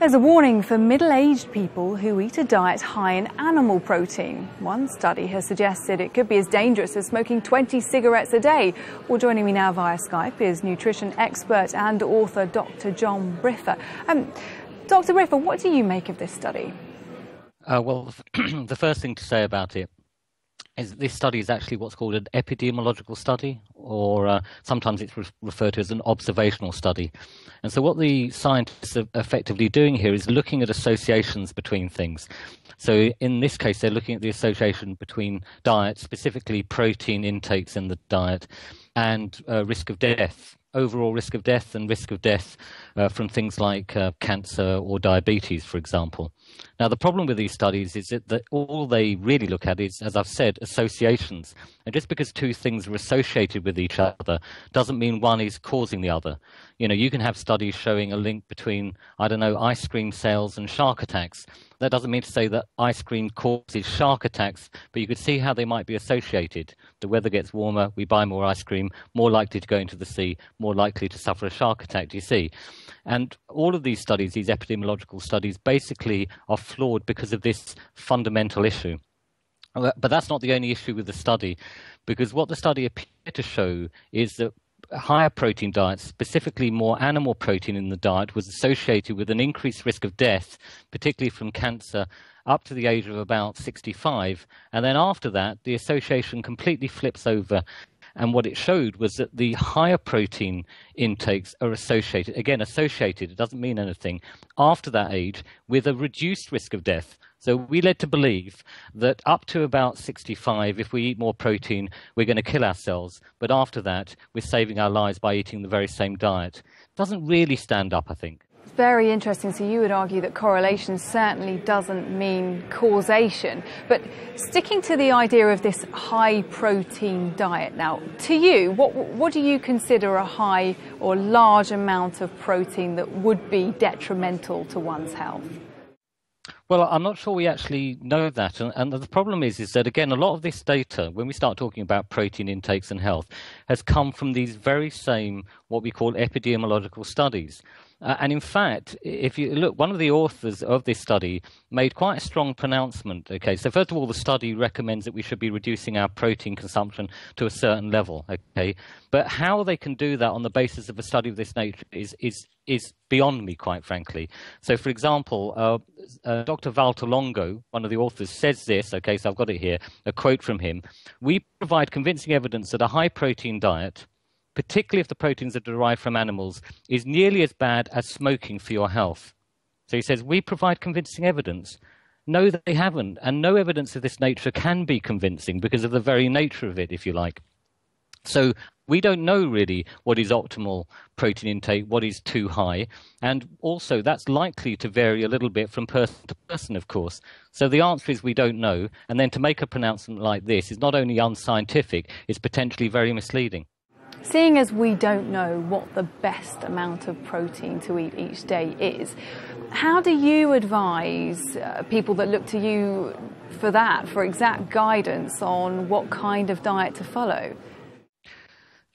There's a warning for middle-aged people who eat a diet high in animal protein. One study has suggested it could be as dangerous as smoking 20 cigarettes a day. Well, joining me now via Skype is nutrition expert and author Dr. Briffa. Dr. Briffa, what do you make of this study? Well, the first thing to say about it is that this study is actually what's called an epidemiological study, or sometimes it's referred to as an observational study. And so what the scientists are effectively doing here is looking at associations between things. So in this case, they're looking at the association between diet, specifically protein intakes in the diet, and risk of death, overall risk of death and risk of death from things like cancer or diabetes, for example. Now, the problem with these studies is that all they really look at is, as I've said, associations. And just because two things are associated with each other doesn't mean one is causing the other. You know, you can have studies showing a link between, I don't know, ice cream sales and shark attacks. That doesn't mean to say that ice cream causes shark attacks, but you could see how they might be associated. The weather gets warmer, we buy more ice cream, more likely to go into the sea, more likely to suffer a shark attack, do you see? And all of these studies, these epidemiological studies, basically are flawed because of this fundamental issue. But that's not the only issue with the study, because what the study appeared to show is that higher protein diets, specifically more animal protein in the diet, was associated with an increased risk of death, particularly from cancer, up to the age of about 65. And then after that, the association completely flips over. And what it showed was that the higher protein intakes are associated, again, associated, it doesn't mean anything, after that age with a reduced risk of death. So we led to believe that up to about 65, if we eat more protein, we're going to kill ourselves. But after that, we're saving our lives by eating the very same diet. It doesn't really stand up, I think. Very interesting. So you would argue that correlation certainly doesn't mean causation. But sticking to the idea of this high protein diet now, to you, what do you consider a high or large amount of protein that would be detrimental to one's health? Well, I'm not sure we actually know that. And the problem is that, again, a lot of this data, when we start talking about protein intakes and health, has come from these very same, what we call epidemiological studies. And in fact, if you look, one of the authors of this study made quite a strong pronouncement. Okay, so first of all, the study recommends that we should be reducing our protein consumption to a certain level. Okay, but how they can do that on the basis of a study of this nature is beyond me, quite frankly. So, for example, Dr. Valtolongo, one of the authors, says this. Okay, so I've got it here, a quote from him: "We provide convincing evidence that a high protein diet, particularly if the proteins are derived from animals, is nearly as bad as smoking for your health." So he says, we provide convincing evidence. No, they haven't. And no evidence of this nature can be convincing because of the very nature of it, if you like. So we don't know really what is optimal protein intake, what is too high. And also that's likely to vary a little bit from person to person, of course. So the answer is we don't know. And then to make a pronouncement like this is not only unscientific, it's potentially very misleading. Seeing as we don't know what the best amount of protein to eat each day is, how do you advise people that look to you for that, for exact guidance on what kind of diet to follow?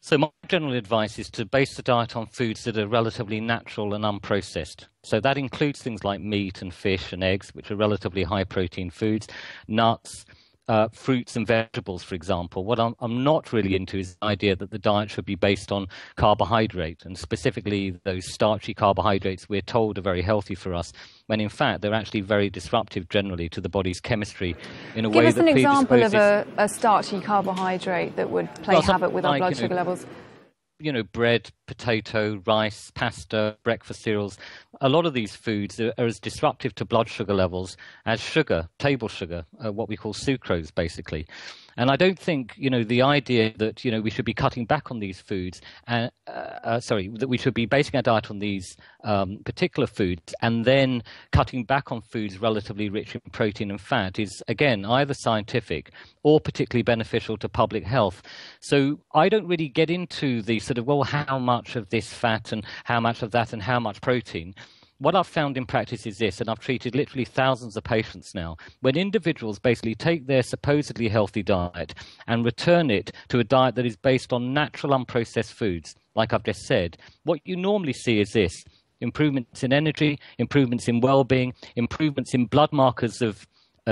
So my general advice is to base the diet on foods that are relatively natural and unprocessed. So that includes things like meat and fish and eggs, which are relatively high protein foods, nuts, fruits and vegetables, for example. What I'm not really into is the idea that the diet should be based on carbohydrate, and specifically those starchy carbohydrates we're told are very healthy for us, when in fact they're actually very disruptive generally to the body's chemistry in a way that predisposes... Give us an example of a starchy carbohydrate that would play havoc with our blood sugar levels. You know, bread, potato, rice, pasta, breakfast cereals. A lot of these foods are as disruptive to blood sugar levels as sugar, table sugar, what we call sucrose, basically. And I don't think, you know, the idea that, you know, we should be cutting back on these foods, that we should be basing our diet on these particular foods and then cutting back on foods relatively rich in protein and fat is, again, either scientific or particularly beneficial to public health. So I don't really get into the sort of, well, how much of this fat and how much of that and how much protein. What I've found in practice is this, and I've treated literally thousands of patients now, when individuals basically take their supposedly healthy diet and return it to a diet that is based on natural unprocessed foods, like I've just said, what you normally see is this: improvements in energy, improvements in well-being, improvements in blood markers of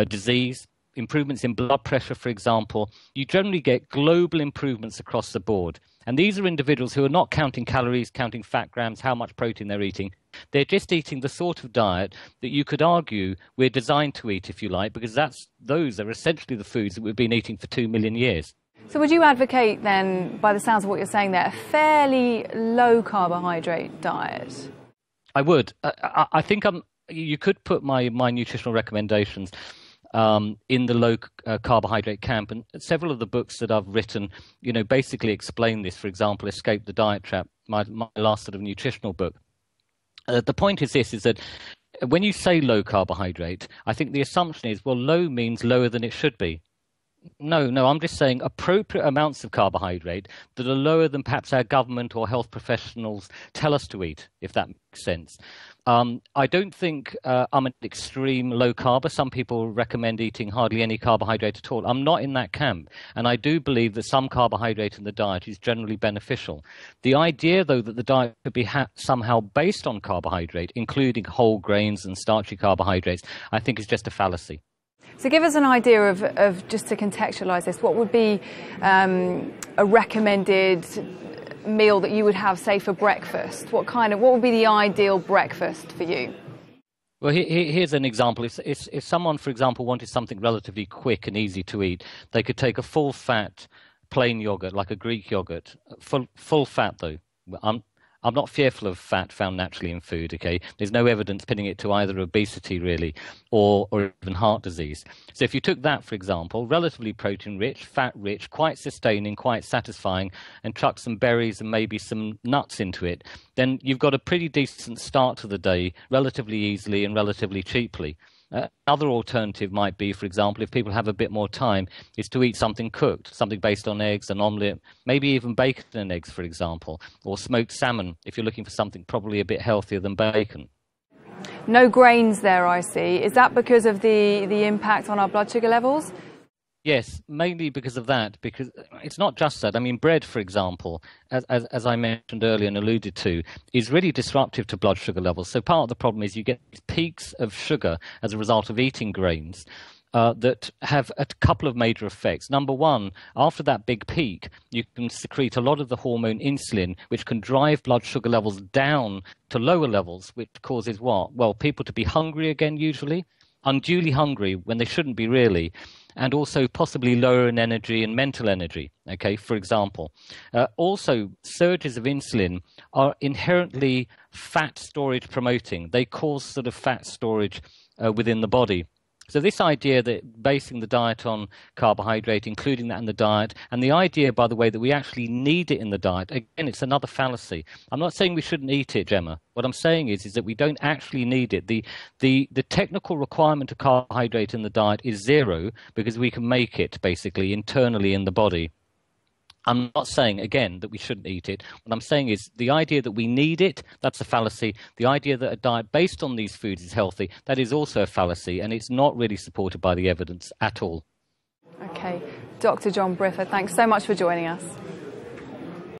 disease, improvements in blood pressure, for example. You generally get global improvements across the board. And these are individuals who are not counting calories, counting fat grams, how much protein they're eating. They're just eating the sort of diet that you could argue we're designed to eat, if you like, because those are essentially the foods that we've been eating for 2 million years. So would you advocate then, by the sounds of what you're saying there, a fairly low carbohydrate diet? I would. I think you could put my nutritional recommendations in the low carbohydrate camp, and several of the books that I've written, basically explain this. For example, Escape the Diet Trap, my last sort of nutritional book. The point is this, is that when you say low carbohydrate, I think the assumption is, well, low means lower than it should be. No, I'm just saying appropriate amounts of carbohydrate that are lower than perhaps our government or health professionals tell us to eat, if that makes sense. I don't think I'm an extreme low carber. Some people recommend eating hardly any carbohydrate at all. I'm not in that camp. And I do believe that some carbohydrate in the diet is generally beneficial. The idea, though, that the diet could be somehow based on carbohydrate, including whole grains and starchy carbohydrates, I think is just a fallacy. So give us an idea of just to contextualise this, what would be a recommended meal that you would have, say, for breakfast? What would be the ideal breakfast for you? Well, here's an example. If someone, for example, wanted something relatively quick and easy to eat, they could take a full-fat plain yogurt, like a Greek yogurt, full fat though. I'm not fearful of fat found naturally in food, okay? There's no evidence pinning it to either obesity, really, or even heart disease. So if you took that, for example, relatively protein-rich, fat-rich, quite sustaining, quite satisfying, and chucked some berries and maybe some nuts into it, then you've got a pretty decent start to the day relatively easily and relatively cheaply. Another alternative might be, for example, if people have a bit more time, is to eat something cooked, something based on eggs, an omelette, maybe even bacon and eggs, for example, or smoked salmon, if you're looking for something probably a bit healthier than bacon. No grains there, I see. Is that because of the impact on our blood sugar levels? Yes, mainly because of that, because it's not just that. I mean, bread, for example, as I mentioned earlier and alluded to, is really disruptive to blood sugar levels. So part of the problem is you get these peaks of sugar as a result of eating grains that have a couple of major effects. Number one, after that big peak, you can secrete a lot of the hormone insulin, which can drive blood sugar levels down to lower levels, which causes what? Well, people to be hungry again, usually, unduly hungry when they shouldn't be really, and also possibly lower in energy and mental energy, okay, for example. Also, surges of insulin are inherently fat storage promoting. They cause sort of fat storage within the body. So this idea that basing the diet on carbohydrate, including that in the diet, and the idea, by the way, that we actually need it in the diet, again, it's another fallacy. I'm not saying we shouldn't eat it, Gemma. What I'm saying is that we don't actually need it. The technical requirement of carbohydrate in the diet is zero because we can make it, basically, internally in the body. I'm not saying, again, that we shouldn't eat it. What I'm saying is the idea that we need it, that's a fallacy. The idea that a diet based on these foods is healthy, that is also a fallacy, and it's not really supported by the evidence at all. Okay. Dr. John Briffa, thanks so much for joining us.